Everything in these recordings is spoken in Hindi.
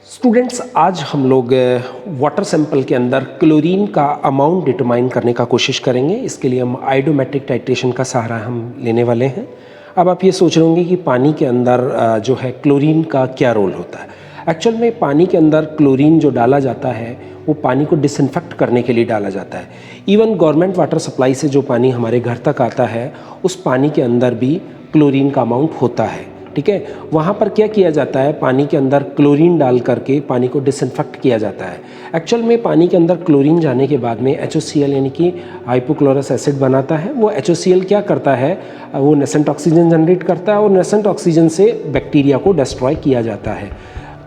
स्टूडेंट्स, आज हम लोग वाटर सैंपल के अंदर क्लोरीन का अमाउंट डिटरमाइन करने का कोशिश करेंगे। इसके लिए हम आयोडोमेट्रिक टाइट्रेशन का सहारा हम लेने वाले हैं। अब आप ये सोच रहे होंगे कि पानी के अंदर जो है क्लोरीन का क्या रोल होता है। एक्चुअल में पानी के अंदर क्लोरीन जो डाला जाता है वो पानी को डिसइंफेक्ट करने के लिए डाला जाता है। इवन गवर्नमेंट वाटर सप्लाई से जो पानी हमारे घर तक आता है उस पानी के अंदर भी क्लोरीन का अमाउंट होता है। ठीक है, वहाँ पर क्या किया जाता है, पानी के अंदर क्लोरीन डाल करके पानी को डिसइंफेक्ट किया जाता है। एक्चुअल में पानी के अंदर क्लोरीन जाने के बाद में HOCl यानी कि हाइपोक्लोरस एसिड बनाता है। वो HOCl क्या करता है, वो नेसेंट ऑक्सीजन जनरेट करता है और नेसेंट ऑक्सीजन से बैक्टीरिया को डिस्ट्रॉय किया जाता है।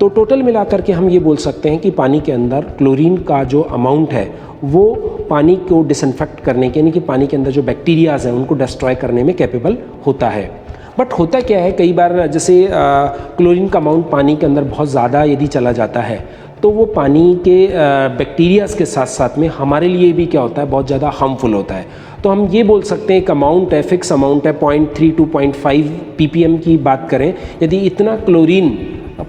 तो टोटल मिलाकर के हम ये बोल सकते हैं कि पानी के अंदर क्लोरीन का जो अमाउंट है वो पानी को डिसइंफेक्ट करने के, यानी कि पानी के अंदर जो बैक्टीरियाज हैं उनको डिस्ट्रॉय करने में कैपेबल होता है। बट होता क्या है, कई बार जैसे क्लोरीन का अमाउंट पानी के अंदर बहुत ज़्यादा यदि चला जाता है तो वो पानी के बैक्टीरियाज के साथ साथ में हमारे लिए भी क्या होता है, बहुत ज़्यादा हार्मफुल होता है। तो हम ये बोल सकते हैं एक अमाउंट है, फिक्स अमाउंट है 0.3 to 0.5 ppm की बात करें, यदि इतना क्लोरीन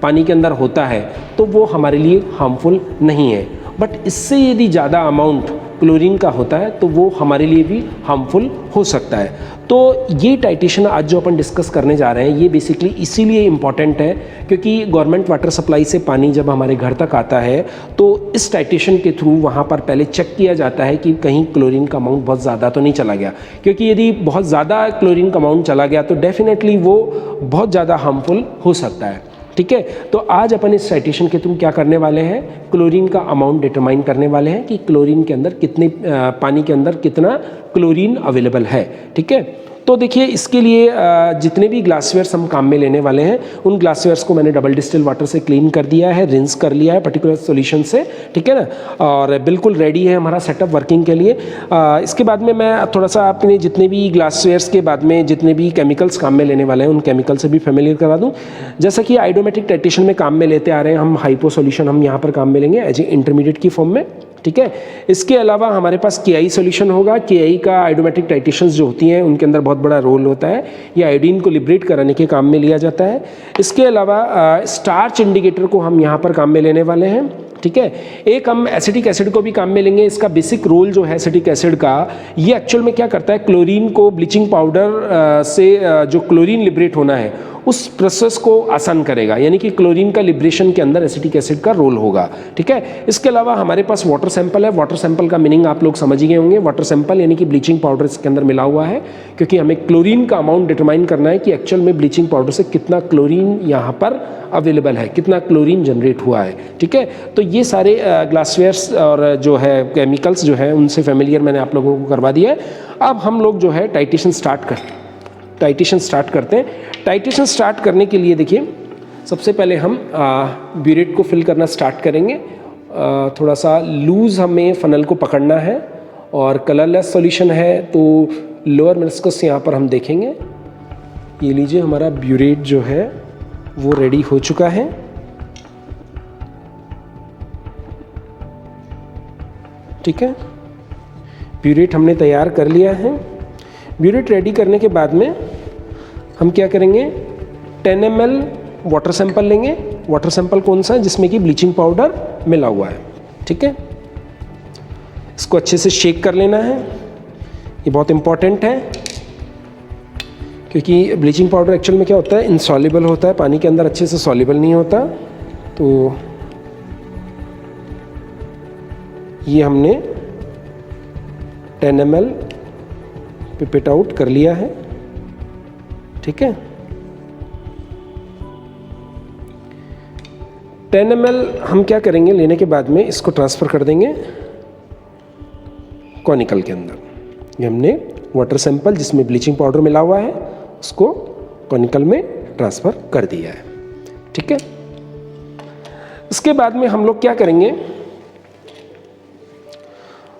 पानी के अंदर होता है तो वो हमारे लिए हार्मफुल नहीं है। बट इससे यदि ज़्यादा अमाउंट क्लोरीन का होता है तो वो हमारे लिए भी हार्मफुल हो सकता है। तो ये टाइट्रेशन आज जो अपन डिस्कस करने जा रहे हैं ये बेसिकली इसीलिए इम्पॉर्टेंट है क्योंकि गवर्नमेंट वाटर सप्लाई से पानी जब हमारे घर तक आता है तो इस टाइट्रेशन के थ्रू वहाँ पर पहले चेक किया जाता है कि कहीं क्लोरीन का अमाउंट बहुत ज़्यादा तो नहीं चला गया, क्योंकि यदि बहुत ज़्यादा क्लोरीन का अमाउंट चला गया तो डेफिनेटली वो बहुत ज़्यादा हार्मफुल हो सकता है। ठीक है, तो आज अपन इस टाइट्रेशन के थ्रू क्या करने वाले हैं, क्लोरीन का अमाउंट डिटरमाइन करने वाले हैं कि क्लोरीन के अंदर कितने पानी के अंदर कितना क्लोरीन अवेलेबल है। ठीक है, तो देखिए इसके लिए जितने भी ग्लासवेयर्स हम काम में लेने वाले हैं उन ग्लासवेयर्स को मैंने डबल डिस्टिल वाटर से क्लीन कर दिया है, रिंस कर लिया है पर्टिकुलर सॉल्यूशन से। ठीक है ना, और बिल्कुल रेडी है हमारा सेटअप वर्किंग के लिए। इसके बाद में मैं थोड़ा सा अपने जितने भी ग्लासवेयर्स के बाद में जितने भी केमिकल्स काम में लेने वाले हैं उन केमिकल से भी फेमिलियर करा दूँ। जैसा कि आयोडोमेट्रिक टाइट्रेशन में काम में लेते आ रहे हैं हम, हाइपो सॉल्यूशन हम यहाँ पर काम में लेंगे एज ए इंटरमीडिएट की फॉर्म में। ठीक है, इसके अलावा हमारे पास KI सॉल्यूशन होगा। KI का आयोडोमेट्रिक टाइट्रेशंस जो होती हैं उनके अंदर बहुत बड़ा रोल होता है, ये आयोडीन को लिबरेट कराने के काम में लिया जाता है। इसके अलावा स्टार्च इंडिकेटर को हम यहाँ पर काम में लेने वाले हैं। ठीक है, एक हम एसिटिक एसिड को भी काम में लेंगे। इसका बेसिक रोल जो है एसिटिक एसिड का, ये एक्चुअल में क्या करता है, क्लोरीन को ब्लीचिंग पाउडर से जो क्लोरीन लिबरेट होना है उस प्रोसेस को आसान करेगा, यानी कि क्लोरीन का लिबरेशन के अंदर एसिटिक एसिड का रोल होगा। ठीक है, इसके अलावा हमारे पास वाटर सैंपल है। वाटर सैंपल का मीनिंग आप लोग समझ ही गए होंगे। वाटर सैंपल यानी कि ब्लीचिंग पाउडर इसके अंदर मिला हुआ है, क्योंकि हमें क्लोरीन का अमाउंट डिटरमाइन करना है कि एक्चुअल में ब्लीचिंग पाउडर से कितना क्लोरीन यहाँ पर अवेलेबल है, कितना क्लोरीन जनरेट हुआ है। ठीक है, तो ये सारे ग्लासवेयर्स और जो है केमिकल्स जो है उनसे फेमिलियर मैंने आप लोगों को करवा दिया है। अब हम लोग जो है टाइट्रेशन स्टार्ट करते हैं। टाइट्रेशन स्टार्ट करने के लिए देखिए सबसे पहले हम ब्यूरेट को फिल करना स्टार्ट करेंगे। थोड़ा सा लूज़ हमें फनल को पकड़ना है और कलरलेस सॉल्यूशन है तो लोअर मेनिस्कस यहाँ पर हम देखेंगे। ये लीजिए हमारा ब्यूरेट जो है वो रेडी हो चुका है। ठीक है, ब्यूरेट हमने तैयार कर लिया है। ब्यूरेट रेडी करने के बाद में हम क्या करेंगे, 10 ml वाटर सैंपल लेंगे। वाटर सैंपल कौन सा है, जिसमें कि ब्लीचिंग पाउडर मिला हुआ है। ठीक है, इसको अच्छे से शेक कर लेना है। ये बहुत इंपॉर्टेंट है क्योंकि ब्लीचिंग पाउडर एक्चुअल में क्या होता है, इनसॉल्युबल होता है, पानी के अंदर अच्छे से सॉल्युबल नहीं होता। तो ये हमने 10 ml पिपेट आउट कर लिया है। ठीक है, 10 ml हम क्या करेंगे, लेने के बाद में इसको ट्रांसफ़र कर देंगे कॉनिकल के अंदर। ये हमने वाटर सैंपल जिसमें ब्लीचिंग पाउडर मिला हुआ है उसको कॉनिकल में ट्रांसफ़र कर दिया है। ठीक है, इसके बाद में हम लोग क्या करेंगे,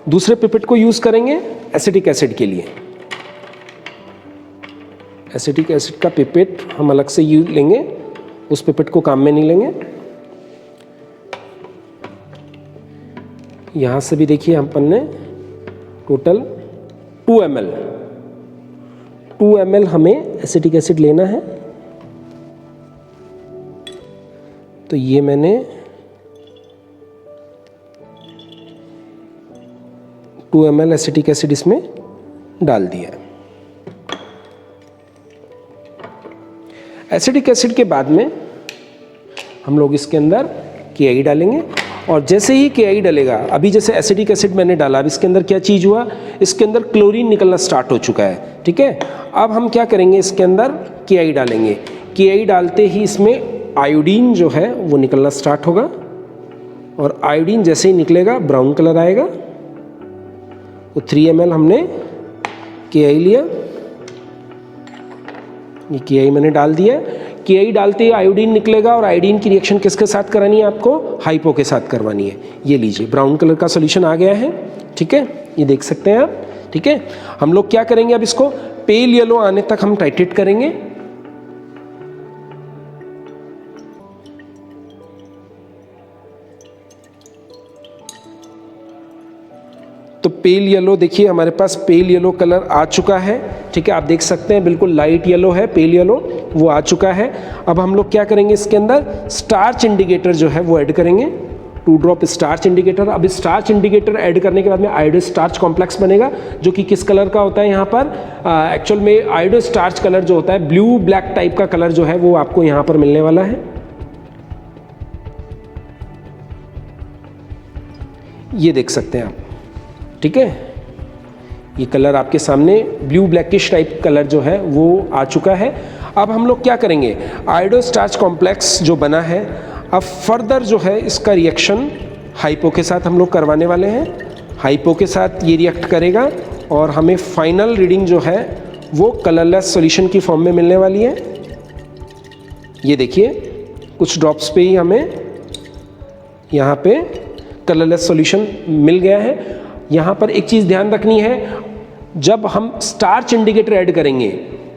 दूसरे पिपेट को यूज़ करेंगे एसिटिक एसिड के लिए। एसिटिक एसिड का पिपेट हम अलग से यूज लेंगे, उस पिपेट को काम में नहीं लेंगे। यहाँ से भी देखिए अपन ने टोटल 2 ml हमें एसिटिक एसिड लेना है। तो ये मैंने 2 ml एसिटिक एसिड इसमें डाल दिया। एसिटिक एसिड के बाद में हम लोग इसके अंदर KI डालेंगे और जैसे ही KI डलेगा, अभी जैसे एसिटिक एसिड मैंने डाला, अब इसके अंदर क्या चीज़ हुआ, इसके अंदर क्लोरीन निकलना स्टार्ट हो चुका है। ठीक है, अब हम क्या करेंगे, इसके अंदर KI डालेंगे। KI डालते ही इसमें आयोडीन जो है वो निकलना स्टार्ट होगा और आयोडीन जैसे ही निकलेगा ब्राउन कलर आएगा। तो 3 ml हमने KI लिया, ये KI मैंने डाल दिया। KI डालते ही आयोडीन निकलेगा और आयोडीन की रिएक्शन किसके साथ करानी है आपको, हाइपो के साथ करवानी है। ये लीजिए ब्राउन कलर का सॉल्यूशन आ गया है। ठीक है, ये देख सकते हैं आप। ठीक है, हम लोग क्या करेंगे, अब इसको पेल येलो आने तक हम टाइट्रेट करेंगे। तो पेल येलो देखिए हमारे पास पेल येलो कलर आ चुका है। ठीक है, आप देख सकते हैं बिल्कुल लाइट येलो है, पेल येलो वो आ चुका है। अब हम लोग क्या करेंगे, इसके अंदर स्टार्च इंडिकेटर जो है वो ऐड करेंगे, 2 ड्रॉप स्टार्च इंडिकेटर। अब स्टार्च इंडिकेटर ऐड करने के बाद में आयोडो स्टार्च कॉम्प्लेक्स बनेगा, जो कि किस कलर का होता है यहाँ पर, एक्चुअल में आयोडो स्टार्च कलर जो होता है ब्लू ब्लैक टाइप का कलर जो है वो आपको यहाँ पर मिलने वाला है। ये देख सकते हैं आप। ठीक है, ये कलर आपके सामने ब्लू ब्लैकिश टाइप कलर जो है वो आ चुका है। अब हम लोग क्या करेंगे, आयोडो स्टार्च कॉम्प्लेक्स जो बना है, अब फर्दर जो है इसका रिएक्शन हाइपो के साथ हम लोग करवाने वाले हैं। हाइपो के साथ ये रिएक्ट करेगा और हमें फाइनल रीडिंग जो है वो कलरलेस सॉल्यूशन की फॉर्म में मिलने वाली है। ये देखिए कुछ ड्रॉप्स पे ही हमें यहाँ पे कलरलेस सॉल्यूशन मिल गया है। यहाँ पर एक चीज़ ध्यान रखनी है, जब हम स्टार्च इंडिकेटर ऐड करेंगे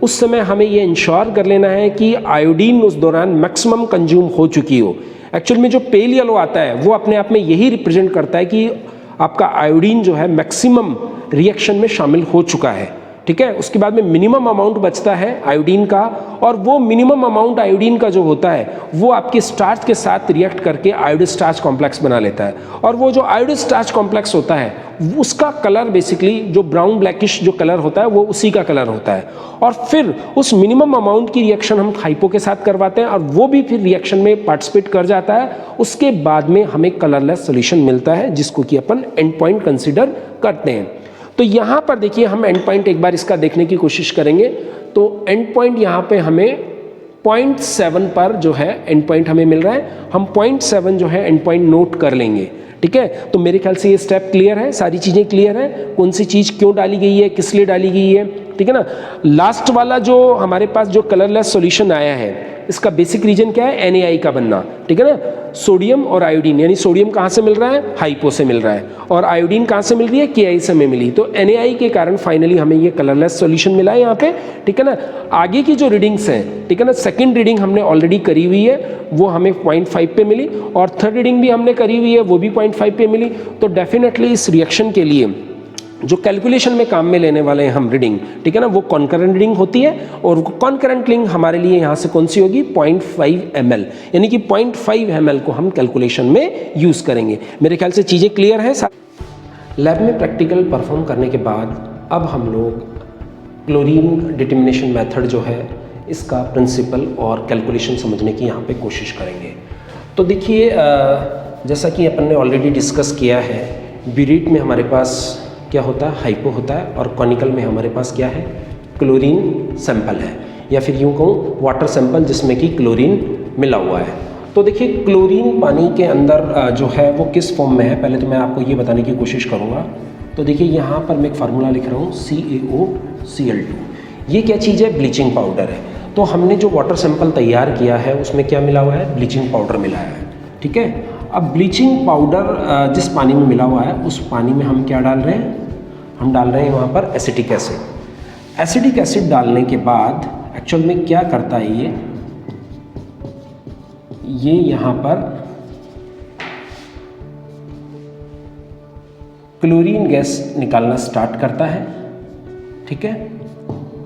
उस समय हमें ये इंश्योर कर लेना है कि आयोडीन उस दौरान मैक्सिमम कंज्यूम हो चुकी हो। एक्चुअल में जो पेल येलो आता है वो अपने आप में यही रिप्रेजेंट करता है कि आपका आयोडीन जो है मैक्सिमम रिएक्शन में शामिल हो चुका है। ठीक है, उसके बाद में मिनिमम अमाउंट बचता है आयोडीन का, और वो मिनिमम अमाउंट आयोडीन का जो होता है वो आपके स्टार्च के साथ रिएक्ट करके आयोडो स्टार्च कॉम्प्लेक्स बना लेता है। और वो जो आयोडो स्टार्च कॉम्प्लेक्स होता है उसका कलर बेसिकली जो ब्राउन ब्लैकिश जो कलर होता है वो उसी का कलर होता है। और फिर उस मिनिमम अमाउंट की रिएक्शन हम हाइपो के साथ करवाते हैं और वो भी फिर रिएक्शन में पार्टिसिपेट कर जाता है। उसके बाद में हमें कलरलेस सॉल्यूशन मिलता है, जिसको कि अपन एंड पॉइंट कंसिडर करते हैं। तो यहाँ पर देखिए हम एंड पॉइंट एक बार इसका देखने की कोशिश करेंगे। तो एंड पॉइंट यहाँ पे हमें 0.7 पर जो है एंड पॉइंट हमें मिल रहा है। हम 0.7 जो है एंड पॉइंट नोट कर लेंगे। ठीक है, तो मेरे ख्याल से ये स्टेप क्लियर है, सारी चीज़ें क्लियर है, कौन सी चीज़ क्यों डाली गई है, किस लिए डाली गई है। ठीक है ना, लास्ट वाला जो हमारे पास जो कलरलेस सॉल्यूशन आया है इसका बेसिक रीजन क्या है, NaI का बनना। ठीक है ना, सोडियम और आयोडीन, यानी सोडियम कहाँ से मिल रहा है, हाइपो से मिल रहा है, और आयोडीन कहाँ से मिल रही है, KI से हमें मिली। तो NaI के कारण फाइनली हमें ये कलरलेस सॉल्यूशन मिला है यहाँ पे। ठीक है ना, आगे की जो रीडिंग्स हैं, ठीक है ना, सेकंड रीडिंग हमने ऑलरेडी करी हुई है, वो हमें 0.5 पे मिली, और थर्ड रीडिंग भी हमने करी हुई है, वो भी 0.5 पे मिली। तो डेफिनेटली इस रिएक्शन के लिए जो कैलकुलेशन में काम में लेने वाले हैं हम रीडिंग, ठीक है ना, वो कॉन्करेंट रीडिंग होती है। और कॉन्करेंट रीडिंग हमारे लिए यहाँ से कौन सी होगी, 0.5 ml, यानी कि 0.5 ml को हम कैलकुलेशन में यूज़ करेंगे। मेरे ख्याल से चीज़ें क्लियर हैं। लैब में प्रैक्टिकल परफॉर्म करने के बाद अब हम लोग क्लोरीन डिटर्मिनेशन मेथड जो है इसका प्रिंसिपल और कैलकुलेशन समझने की यहाँ पे कोशिश करेंगे। तो देखिए जैसा कि अपन ने ऑलरेडी डिस्कस किया है, बीरीट में हमारे पास क्या होता है, हाइपो होता है, और कॉनिकल में हमारे पास क्या है, क्लोरीन सैंपल है, या फिर यूँ कहूँ वाटर सैंपल जिसमें कि क्लोरीन मिला हुआ है। तो देखिए क्लोरीन पानी के अंदर जो है वो किस फॉर्म में है, पहले तो मैं आपको ये बताने की कोशिश करूँगा। तो देखिए यहाँ पर मैं एक फार्मूला लिख रहा हूँ CaOCl2। ये क्या चीज़ है, ब्लीचिंग पाउडर है। तो हमने जो वाटर सैंपल तैयार किया है उसमें क्या मिला हुआ है, ब्लीचिंग पाउडर मिला है। ठीक है, अब ब्लीचिंग पाउडर जिस पानी में मिला हुआ है उस पानी में हम क्या डाल रहे हैं, हम डाल रहे हैं वहाँ पर एसिटिक एसिड। एसिटिक एसिड डालने के बाद एक्चुअल में क्या करता है, ये यहाँ पर क्लोरीन गैस निकालना स्टार्ट करता है। ठीक है,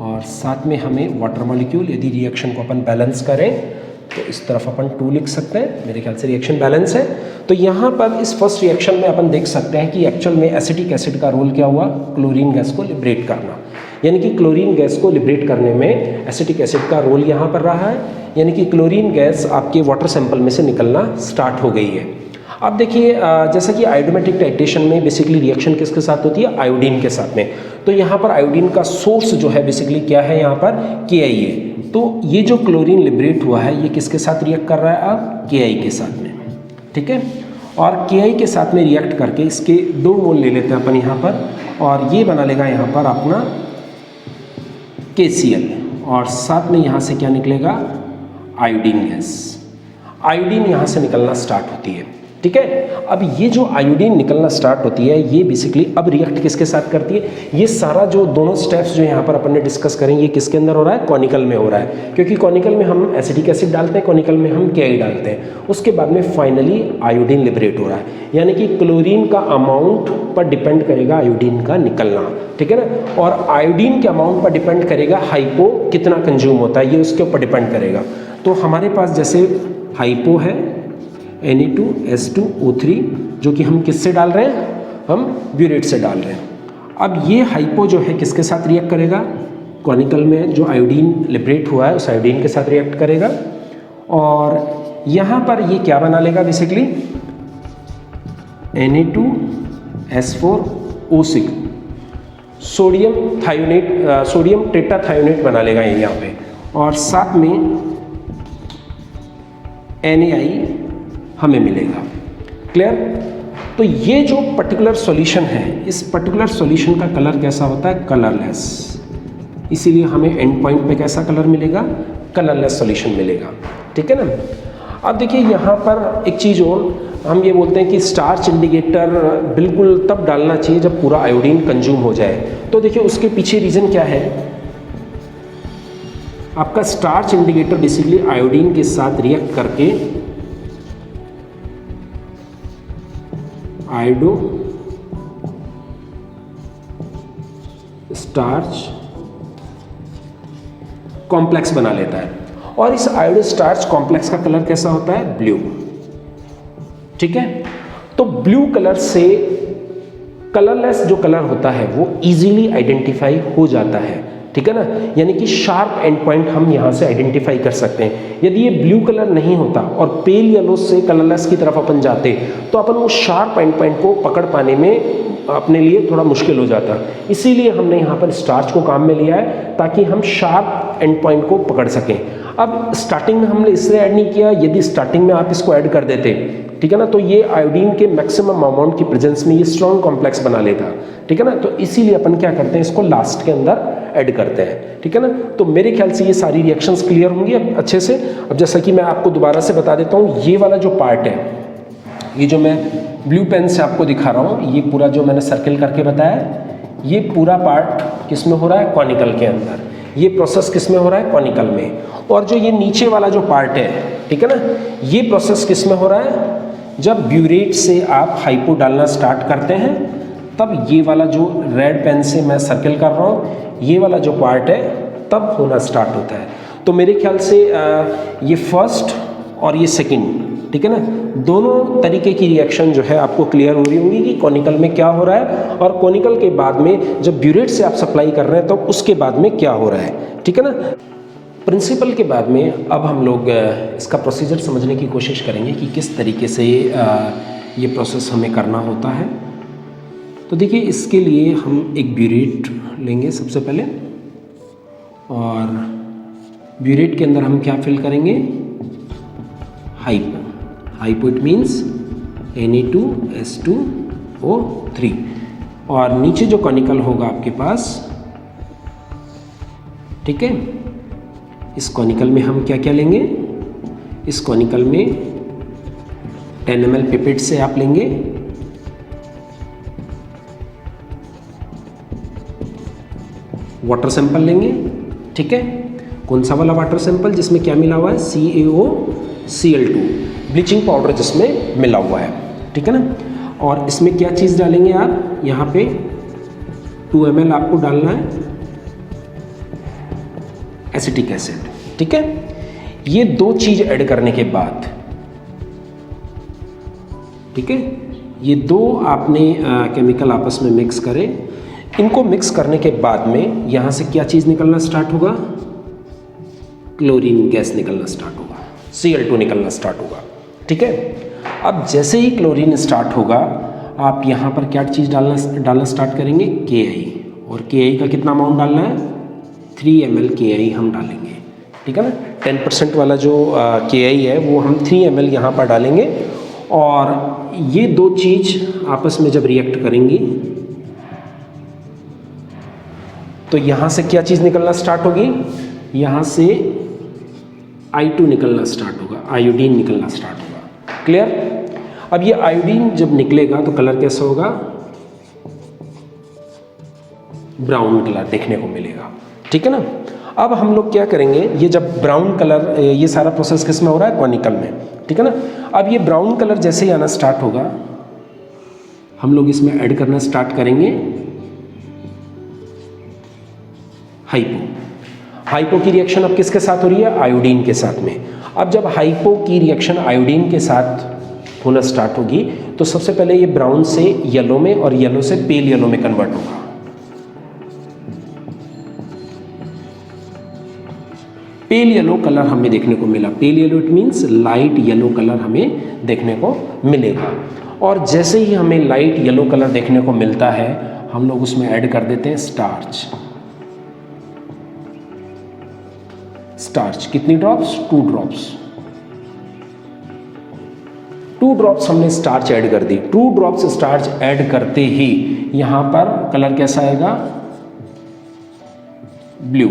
और साथ में हमें वाटर मॉलिक्यूल, यदि रिएक्शन को अपन बैलेंस करें तो इस तरफ अपन 2 लिख सकते हैं, मेरे ख्याल से रिएक्शन बैलेंस है। तो यहाँ पर इस फर्स्ट रिएक्शन में अपन देख सकते हैं कि एक्चुअल में एसिटिक एसिड का रोल क्या हुआ, क्लोरीन गैस को लिबरेट करना, यानी कि क्लोरीन गैस को लिबरेट करने में एसिटिक एसिड का रोल यहाँ पर रहा है, यानी कि क्लोरीन गैस आपके वाटर सैंपल में से निकलना स्टार्ट हो गई है। अब देखिए जैसा कि आयोडोमेट्रिक टाइट्रेशन में बेसिकली रिएक्शन किसके साथ होती है, आयोडीन के साथ में। तो यहाँ पर आयोडीन का सोर्स जो है बेसिकली क्या है, यहाँ पर KI है। तो ये जो क्लोरीन लिबरेट हुआ है ये किसके साथ रिएक्ट कर रहा है, अब KI के साथ में, ठीक है। और KI के साथ में रिएक्ट करके इसके 2 मोल ले लेते हैं अपन यहाँ पर, और ये बना लेगा यहाँ पर अपना KCl, और साथ में यहाँ से क्या निकलेगा, आयोडीन गैस। आयोडीन यहाँ से निकलना स्टार्ट होती है, ठीक है। अब ये जो आयोडीन निकलना स्टार्ट होती है ये बेसिकली अब रिएक्ट किसके साथ करती है, ये सारा जो दोनों स्टेप्स जो यहाँ पर अपन ने डिस्कस करें ये किसके अंदर हो रहा है, कॉनिकल में हो रहा है, क्योंकि कॉनिकल में हम एसिटिक एसिड डालते हैं, कॉनिकल में हम KI डालते हैं। उसके बाद में फाइनली आयोडीन लिबरेट हो रहा है, यानी कि क्लोरीन का अमाउंट पर डिपेंड करेगा आयोडीन का निकलना, ठीक है ना। और आयोडीन के अमाउंट पर डिपेंड करेगा हाइपो कितना कंज्यूम होता है, ये उसके ऊपर डिपेंड करेगा। तो हमारे पास जैसे हाइपो है Na2S2O3, जो कि हम किससे डाल रहे हैं, हम ब्यूरेट से डाल रहे हैं। अब ये हाइपो जो है किसके साथ रिएक्ट करेगा, कॉनिकल में जो आयोडीन लिबरेट हुआ है उस आयोडीन के साथ रिएक्ट करेगा, और यहाँ पर ये क्या बना लेगा basically, Na2S4O6 sodium thionate, sodium tetrathionate बना लेगा ये यहाँ पे, और साथ में NaI हमें मिलेगा। क्लियर। तो ये जो पर्टिकुलर सॉल्यूशन है, इस पर्टिकुलर सॉल्यूशन का कलर कैसा होता है, कलरलेस, इसीलिए हमें एंड पॉइंट पे कैसा कलर मिलेगा, कलरलेस सॉल्यूशन मिलेगा, ठीक है ना। अब देखिए यहाँ पर एक चीज़ और, हम ये बोलते हैं कि स्टार्च इंडिकेटर बिल्कुल तब डालना चाहिए जब पूरा आयोडीन कंज्यूम हो जाए। तो देखिए उसके पीछे रीज़न क्या है, आपका स्टार्च इंडिकेटर बेसिकली आयोडीन के साथ रिएक्ट करके आयोडो स्टार्च कॉम्प्लेक्स बना लेता है, और इस आयोडो स्टार्च कॉम्प्लेक्स का कलर कैसा होता है, ब्लू, ठीक है। तो ब्लू कलर से कलरलेस जो कलर होता है वो इजीली आइडेंटिफाई हो जाता है, ठीक है ना, यानी कि शार्प एंड पॉइंट हम यहाँ से आइडेंटिफाई कर सकते हैं। यदि ये ब्लू कलर नहीं होता और पेल येलो से कलरलेस की तरफ अपन जाते तो अपन वो शार्प एंड पॉइंट को पकड़ पाने में अपने लिए थोड़ा मुश्किल हो जाता। इसीलिए हमने यहाँ पर स्टार्च को काम में लिया है ताकि हम शार्प एंड पॉइंट को पकड़ सकें। अब स्टार्टिंग में हमने इसलिए ऐड नहीं किया, यदि स्टार्टिंग में आप इसको ऐड कर देते, ठीक है ना, तो ये आयोडीन के मैक्सिमम अमाउंट की प्रेजेंस में ये स्ट्रॉन्ग कॉम्प्लेक्स बना लेगा, ठीक है ना। तो इसीलिए अपन क्या करते हैं, इसको लास्ट के अंदर ऐड करते हैं, ठीक है ना। तो मेरे ख्याल से ये सारी रिएक्शंस क्लियर होंगी अब अच्छे से। अब जैसा कि मैं आपको दोबारा से बता देता हूँ, ये वाला जो पार्ट है, ये जो मैं ब्लू पेन से आपको दिखा रहा हूँ, ये पूरा जो मैंने सर्किल करके बताया, ये पूरा पार्ट किस में हो रहा है, कॉनिकल के अंदर। ये प्रोसेस किस में हो रहा है, कॉनिकल में। और जो ये नीचे वाला जो पार्ट है, ठीक है ना, ये प्रोसेस किस में हो रहा है, जब ब्यूरेट से आप हाइपो डालना स्टार्ट करते हैं तब ये वाला जो रेड पेन से मैं सर्किल कर रहा हूँ, ये वाला जो पार्ट है तब होना स्टार्ट होता है। तो मेरे ख्याल से ये फर्स्ट और ये सेकंड, ठीक है ना, दोनों तरीके की रिएक्शन जो है आपको क्लियर हो रही होंगी कि कॉनिकल में क्या हो रहा है, और कॉनिकल के बाद में जब ब्यूरेट से आप सप्लाई कर रहे हैं तो उसके बाद में क्या हो रहा है, ठीक है ना। प्रिंसिपल के बाद में अब हम लोग इसका प्रोसीजर समझने की कोशिश करेंगे कि किस तरीके से ये प्रोसेस हमें करना होता है। तो देखिए इसके लिए हम एक ब्यूरेट लेंगे सबसे पहले, और ब्यूरेट के अंदर हम क्या फिल करेंगे, hypo. Hypo it means Na2S2O3, और नीचे जो कॉनिकल होगा आपके पास, ठीक है, इस कॉनिकल में हम क्या क्या लेंगे, इस कॉनिकल में 10 ml पिपेट से आप लेंगे वाटर सैंपल लेंगे, ठीक है। कौन सा वाला वाटर सैंपल, जिसमें क्या मिला हुआ है, CaOCl2, ब्लीचिंग पाउडर जिसमें मिला हुआ है, ठीक है ना। और इसमें क्या चीज़ डालेंगे आप, यहाँ पे 2 ml आपको डालना है एसिटिक एसिड, ठीक है। ये दो चीज ऐड करने के बाद, ठीक है, ये दो आपने केमिकल आपस में मिक्स करें। इनको मिक्स करने के बाद में यहाँ से क्या चीज़ निकलना स्टार्ट होगा? क्लोरीन गैस निकलना स्टार्ट होगा, Cl2 निकलना स्टार्ट होगा, ठीक है। अब जैसे ही क्लोरीन स्टार्ट होगा, आप यहाँ पर क्या चीज़ डालना स्टार्ट करेंगे? Ki। और Ki का कितना अमाउंट डालना है? 3 ml Ki हम डालेंगे, ठीक है ना। 10% वाला जो Ki है वो हम 3 ml यहाँ पर डालेंगे। और ये दो चीज़ आपस में जब रिएक्ट करेंगी तो यहाँ से क्या चीज़ निकलना स्टार्ट होगी? यहाँ से I2 निकलना स्टार्ट होगा, आयोडीन निकलना स्टार्ट होगा। क्लियर? अब ये आयोडीन जब निकलेगा तो कलर कैसा होगा? ब्राउन कलर देखने को मिलेगा, ठीक है ना। अब हम लोग क्या करेंगे? ये जब ब्राउन कलर, ये सारा प्रोसेस किस में हो रहा है? कॉनिकल में, ठीक है ना। अब ये ब्राउन कलर जैसे ही आना स्टार्ट होगा, हम लोग इसमें ऐड करना स्टार्ट करेंगे हाइपो की रिएक्शन अब किसके साथ हो रही है? आयोडीन के साथ में। अब जब हाइपो की रिएक्शन आयोडीन के साथ होना स्टार्ट होगी तो सबसे पहले ये ब्राउन से येलो में और येलो से पेल येलो में कन्वर्ट होगा। पेल येलो कलर हमें देखने को मिला। Pale yellow it means light yellow colour हमें देखने को मिलेगा। और जैसे ही हमें लाइट येलो कलर देखने को मिलता है, हम लोग उसमें ऐड कर देते हैं स्टार्च। स्टार्च कितनी ड्रॉप्स? 2 ड्रॉप्स। 2 ड्रॉप्स हमने स्टार्च ऐड कर दी। 2 ड्रॉप्स स्टार्च ऐड करते ही यहां पर कलर कैसा आएगा? ब्लू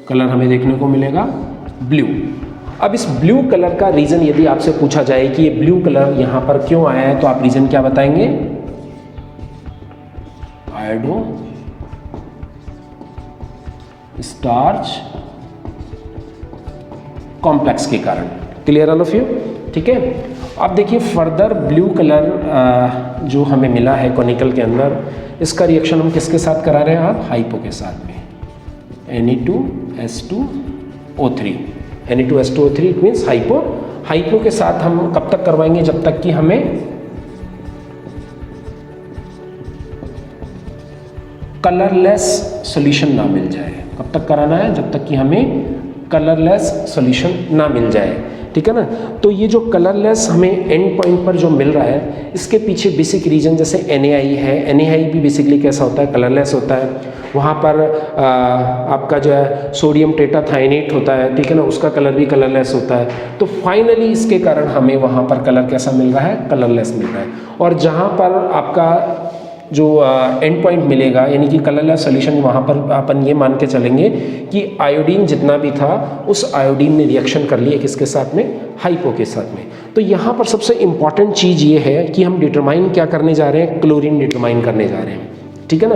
कलर हमें देखने को मिलेगा, ब्लू। अब इस ब्लू कलर का रीजन यदि आपसे पूछा जाए कि ये ब्लू कलर यहां पर क्यों आया है, तो आप रीजन क्या बताएंगे? आयोडो स्टार्च कॉम्प्लेक्स के कारण। Clear all of you? ठीक है। अब देखिए फर्दर ब्लू कलर जो हमें मिला है कॉनिकल के अंदर, इसका रिएक्शन हम किसके साथ करा रहे हैं? आप हाइपो के साथ में, Na2S2O3। Na2S2O3 it means hypo. Hypo के साथ हम कब तक करवाएंगे? जब तक कि हमें कलरलेस सॉल्यूशन ना मिल जाए। कब तक कराना है? जब तक कि हमें कलरलेस सॉल्यूशन ना मिल जाए, ठीक है ना। तो ये जो कलरलेस हमें एंड पॉइंट पर जो मिल रहा है, इसके पीछे बेसिक रीजन जैसे NaI है। NaI भी बेसिकली कैसा होता है? कलरलेस होता है। वहाँ पर आपका जो है सोडियम टेट्राथायोनेट होता है, ठीक है ना, उसका कलर भी कलरलेस होता है। तो फाइनली इसके कारण हमें वहाँ पर कलर कैसा मिल रहा है? कलरलेस मिल रहा है। और जहाँ पर आपका जो एंड पॉइंट मिलेगा यानी कि कलरलेस सॉल्यूशन, वहाँ पर अपन ये मान के चलेंगे कि आयोडीन जितना भी था उस आयोडीन ने रिएक्शन कर लिया किसके साथ में? हाइपो के साथ में। तो यहाँ पर सबसे इम्पॉर्टेंट चीज़ ये है कि हम डिटरमाइन क्या करने जा रहे हैं? क्लोरीन डिटरमाइन करने जा रहे हैं, ठीक है ना।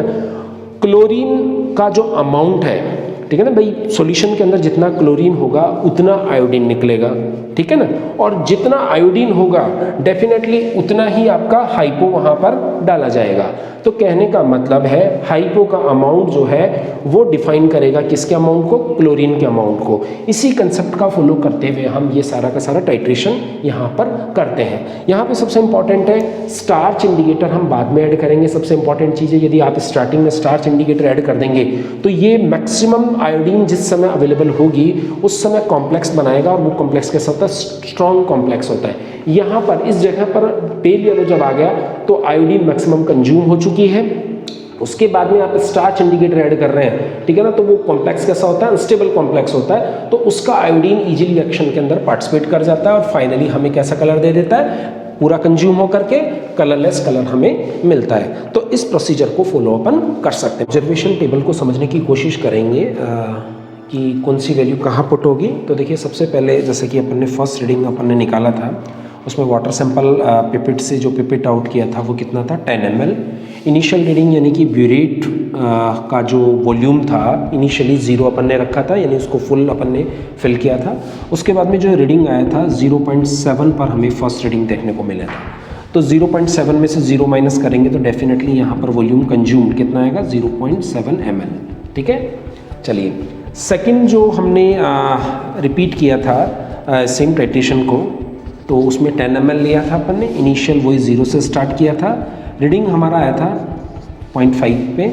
क्लोरीन का जो अमाउंट है, ठीक है ना भाई, सॉल्यूशन के अंदर जितना क्लोरीन होगा उतना आयोडीन निकलेगा, ठीक है ना। और जितना आयोडीन होगा डेफिनेटली उतना ही आपका हाइपो वहाँ पर डाला जाएगा। तो कहने का मतलब है हाइपो का अमाउंट जो है वो डिफाइन करेगा किसके अमाउंट को? क्लोरीन के अमाउंट को। इसी कंसेप्ट का फॉलो करते हुए हम ये सारा का सारा टाइट्रेशन यहाँ पर करते हैं। यहाँ पे सबसे इंपॉर्टेंट है स्टार्च इंडिकेटर, हम बाद में ऐड करेंगे। सबसे इंपॉर्टेंट चीज़ है, यदि आप स्टार्टिंग में स्टार्च इंडिकेटर ऐड कर देंगे तो ये मैक्सिमम आयोडीन जिस समय अवेलेबल होगी उस समय कॉम्प्लेक्स बनाएगा, और वो कॉम्प्लेक्स कैसा होता है? स्ट्रॉन्ग कॉम्प्लेक्स होता है। यहाँ पर इस जगह पर पेल येलो जब आ गया तो आयोडीन मैक्सिमम कंज्यूम हो चुकी है। उसके बाद में आप स्टार्च इंडिकेटर ऐड कर रहे हैं, ठीक है ना, तो वो कॉम्प्लेक्स कैसा होता है? अनस्टेबल कॉम्प्लेक्स होता है। तो उसका आयोडीन इजीली रिएक्शन के अंदर पार्टिसिपेट कर जाता है और फाइनली हमें कैसा कलर दे देता है? पूरा कंज्यूम होकर के कलरलेस कलर हमें मिलता है। तो इस प्रोसीजर को फॉलो अपन कर सकते हैं। ऑब्जर्वेशन टेबल को समझने की कोशिश करेंगे कि कौन सी वैल्यू कहाँ पुट होगी। तो देखिए सबसे पहले जैसे कि अपन ने फर्स्ट रीडिंग अपन ने निकाला था, उसमें वाटर सैंपल पिपेट से जो पिपेट आउट किया था वो कितना था? 10 ml। इनिशियल रीडिंग यानी कि ब्यूरेट का जो वॉल्यूम था इनिशियली 0 अपन ने रखा था, यानी उसको फुल अपन ने फिल किया था। उसके बाद में जो रीडिंग आया था 0.7 पर हमें फर्स्ट रीडिंग देखने को मिला था। तो 0.7 में से 0 माइनस करेंगे तो डेफिनेटली यहाँ पर वॉल्यूम कंज्यूम्ड कितना आएगा? 0.7 ml, ठीक है। चलिए सेकंड जो हमने रिपीट किया था सेम टाइट्रेशन को, तो उसमें 10 ml लिया था अपन ने, इनिशियल वही 0 से स्टार्ट किया था, रीडिंग हमारा आया था 0.5 पे,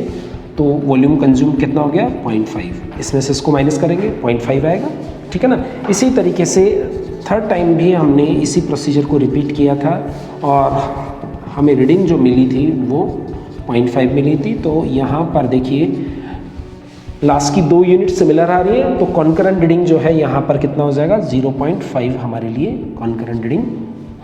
तो वॉल्यूम कंज्यूम कितना हो गया 0.5, इसमें से इसको माइनस करेंगे 0.5 आएगा, ठीक है ना। इसी तरीके से थर्ड टाइम भी हमने इसी प्रोसीजर को रिपीट किया था और हमें रीडिंग जो मिली थी वो 0.5 मिली थी। तो यहाँ पर देखिए लास्ट की 2 यूनिट सिमिलर आ रही है, तो कॉन्करेंट रीडिंग जो है यहाँ पर कितना हो जाएगा 0.5 हमारे लिए कॉन्करेंट रीडिंग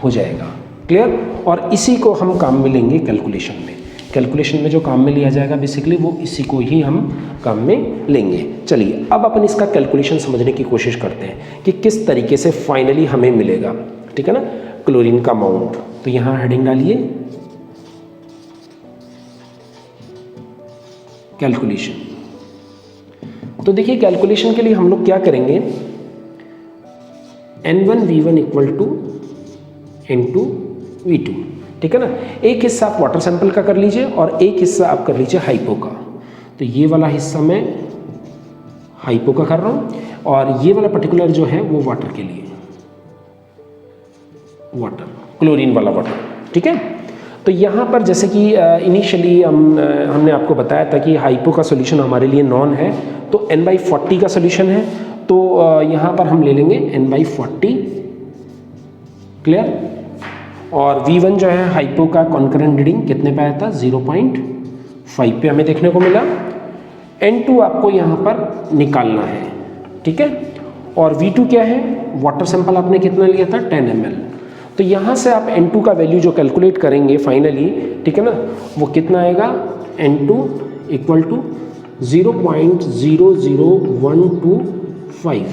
हो जाएगा। क्लियर। और इसी को हम काम में लेंगे कैलकुलेशन में। कैलकुलेशन में जो काम में लिया जाएगा बेसिकली वो इसी को ही हम काम में लेंगे। चलिए अब अपन इसका कैलकुलेशन समझने की कोशिश करते हैं कि किस तरीके से फाइनली हमें मिलेगा, ठीक है ना, क्लोरीन का अमाउंट। तो यहाँ हेडिंग डालिए कैलकुलेशन। तो देखिए कैलकुलेशन के लिए हम लोग क्या करेंगे, N1V1 इक्वल टू N2V2, ठीक है ना। एक हिस्सा आप वाटर सैंपल का कर लीजिए और एक हिस्सा आप कर लीजिए हाइपो का। तो ये वाला हिस्सा मैं हाइपो का कर रहा हूँ और ये वाला पर्टिकुलर जो है वो वाटर के लिए, वाटर क्लोरीन वाला वाटर, ठीक है। तो यहाँ पर जैसे कि इनिशियली हमने आपको बताया था कि हाइपो का सोल्यूशन हमारे लिए नॉन है, तो N/40 का सोल्यूशन है, तो यहाँ पर हम ले लेंगे N/40, क्लियर। और V1 जो है हाइपो का कॉन्करेंट रीडिंग कितने पे आया था 0.5 पे हमें देखने को मिला। N2 आपको यहाँ पर निकालना है, ठीक है। और V2 क्या है, वाटर सैंपल आपने कितना लिया था 10 ml। तो यहाँ से आप N2 का वैल्यू जो कैलकुलेट करेंगे फाइनली, ठीक है ना, वो कितना आएगा N2 इक्वल टू 0.00125।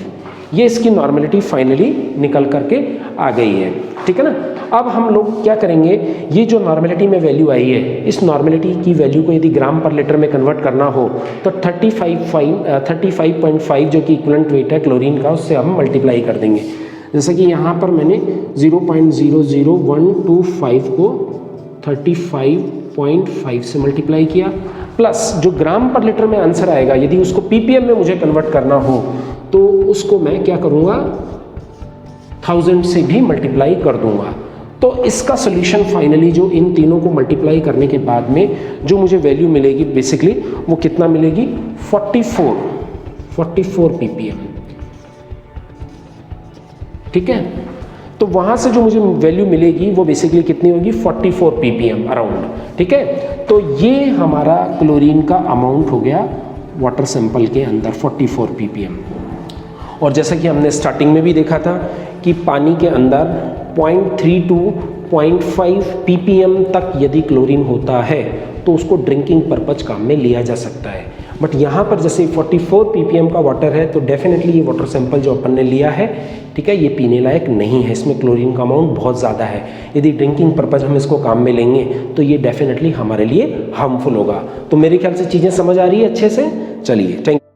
ये इसकी नॉर्मेलिटी फाइनली निकल करके आ गई है, ठीक है ना। अब हम लोग क्या करेंगे, ये जो नॉर्मेलिटी में वैल्यू आई है, इस नॉर्मेलिटी की वैल्यू को यदि ग्राम पर लीटर में कन्वर्ट करना हो तो 35.5 जो कि इक्विवेलेंट वेट है क्लोरीन का, उससे हम मल्टीप्लाई कर देंगे। जैसे कि यहाँ पर मैंने 0.00125 को 35.5 से मल्टीप्लाई किया, प्लस जो ग्राम पर लीटर में आंसर आएगा यदि उसको ppm में मुझे कन्वर्ट करना हो तो उसको मैं क्या करूँगा 1000 से भी मल्टीप्लाई कर दूंगा। तो इसका सोल्यूशन फाइनली जो इन तीनों को मल्टीप्लाई करने के बाद में जो मुझे वैल्यू मिलेगी बेसिकली वो कितना मिलेगी 44 ppm, ठीक है। तो वहाँ से जो मुझे वैल्यू मिलेगी वो बेसिकली कितनी होगी 44 ppm अराउंड, ठीक है। तो ये हमारा क्लोरीन का अमाउंट हो गया वाटर सैंपल के अंदर 44 ppm। और जैसा कि हमने स्टार्टिंग में भी देखा था कि पानी के अंदर 0.3 to 0.5 ppm तक यदि क्लोरीन होता है तो उसको ड्रिंकिंग पर्पज काम में लिया जा सकता है। बट यहाँ पर जैसे 44 ppm का वाटर है तो डेफिनेटली ये वाटर सैंपल जो अपन ने लिया है, ठीक है, ये पीने लायक नहीं है, इसमें क्लोरीन का अमाउंट बहुत ज़्यादा है। यदि ड्रिंकिंग पर्पज हम इसको काम में लेंगे तो ये डेफिनेटली हमारे लिए हार्मफुल होगा। तो मेरे ख्याल से चीज़ें समझ आ रही है अच्छे से। चलिए, थैंक यू।